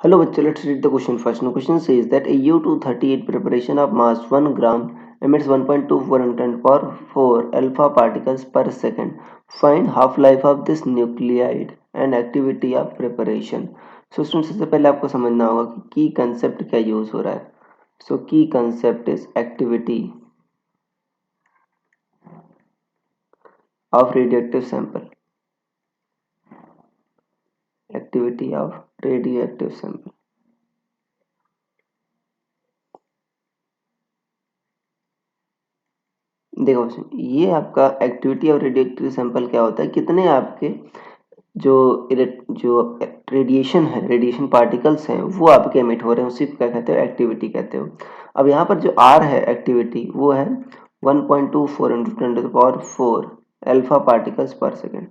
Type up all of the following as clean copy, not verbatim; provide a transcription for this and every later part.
Hello, bachcho, let's read the question first. Now, question says that a U-238 preparation of mass 1 gram emits 1.24 into 10 power 4 alpha particles per second. Find half-life of this nuclide and activity of preparation. So, students, सबसे पहले आपको समझना होगा कि की concept क्या use हो रहा है. So, की concept is activity of radioactive sample. Activity of radioactive sample. देखो, ये आपका एक्टिविटी और रेडियोएक्टिव सैंपल क्या होता है, कितने आपके जो रेडिएशन है, रेडिएशन पार्टिकल्स हैं, वो आपके एमिट हो रहे हैं, उसी को क्या कहते हो, एक्टिविटी कहते हो. अब यहाँ पर जो आर है एक्टिविटी, वो है 1.24 into 10 to the power 4 alpha particles per second.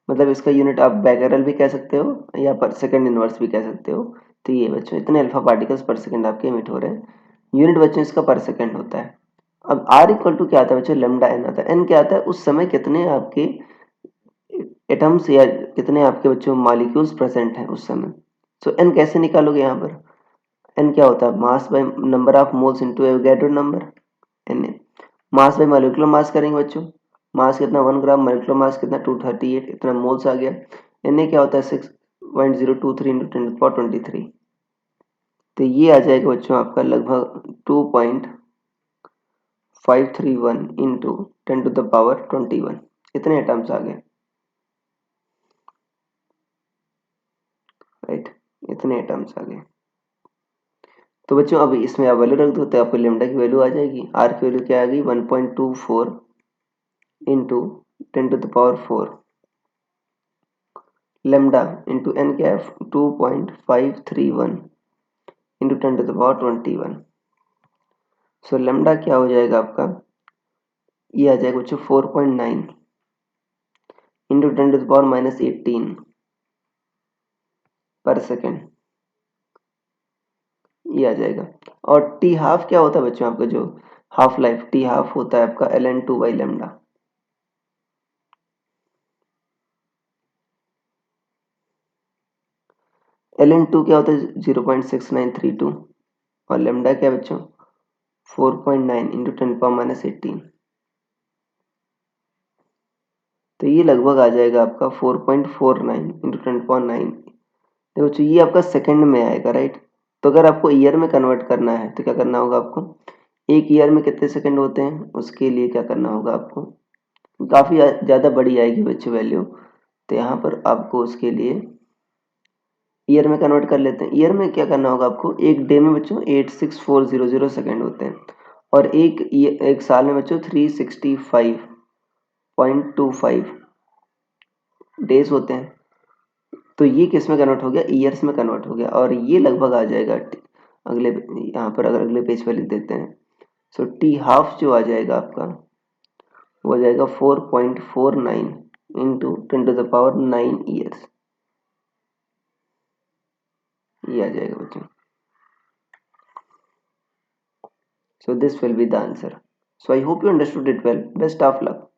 मतलब इसका यूनिट आप बैकरल भी कह सकते हो या पर सेकेंड इनवर्स भी कह सकते हो. तो ये बच्चों इतने अल्फा पार्टिकल्स पर सेकेंड आपके एमिट हो रहे हैं. यूनिट बच्चों इसका पर सेकेंड होता है. अब आर इक्वल टू क्या आता है बच्चों, लेमडा एन आता है. एन क्या आता है, उस समय कितने आपके एटम्स या कितने आपके बच्चों मॉलिक्यूल्स प्रेजेंट हैं उस समय. सो एन कैसे निकालोगे, यहाँ पर एन क्या होता है, mass by number of moles into Avogadro number. N A mass by molecular mass करेंगे बच्चों. मास कितना 1 ग्राम, मॉलिक्यूलर मास कितना 238, इतना मोल्स आ गया. एन ए क्या होता है 6.023 इंटू 10 to the power 23. तो ये आ जाएगा बच्चों आपका लगभग 2.531 इंटू 10 to the power 21. इतने एटम्स आ गए, राइट, इतने एटम्स आ गए. तो बच्चों अब इसमें आप वैल्यू रख दो तो आपको लेमडा की वैल्यू आ जाएगी. आर की वैल्यू क्या आ गई, 1.24 into 10 to the power 4. Lambda into N क्या है 2.531 into 10 to the power 21. So lambda क्या हो जाएगा आपका, ये आ जाएगा बच्चों 4.9 इंटू 10 to the power -18 पर सेकेंड. ये आ जाएगा. और टी हाफ क्या होता है बच्चों, आपका जो हाफ लाइफ टी हाफ होता है आपका ln2/λ. ln2 क्या होता है 0.6932 और लेमडा क्या है बच्चों 4.9 इंटू 10 to the power -18. तो ये लगभग आ जाएगा आपका 4.49 इंटू 10 to the power 9. देखो बच्चों ये आपका सेकंड में आएगा, राइट. तो अगर आपको ईयर में कन्वर्ट करना है तो क्या करना होगा आपको, एक ईयर में कितने सेकंड होते हैं, उसके लिए क्या करना होगा आपको, काफ़ी ज़्यादा बड़ी आएगी बच्चों वैल्यू. तो यहाँ पर आपको उसके लिए ईयर में कन्वर्ट कर लेते हैं. ईयर में क्या करना होगा आपको, एक डे में बच्चों 86400 सेकंड होते हैं और एक साल में बच्चों 365.25 डेज होते हैं. तो ये किस में कन्वर्ट हो गया, ईयर्स में कन्वर्ट हो गया. और ये लगभग आ जाएगा अगले, यहाँ पर अगर अगले पेज पर लिख देते हैं. सो टी हाफ जो आ जाएगा आपका, वो आ जाएगा 4.49 into 10 to the power 9 years. ये आ जाएगा बच्चों. So this will be the answer. So I hope you understood it well. Best of luck.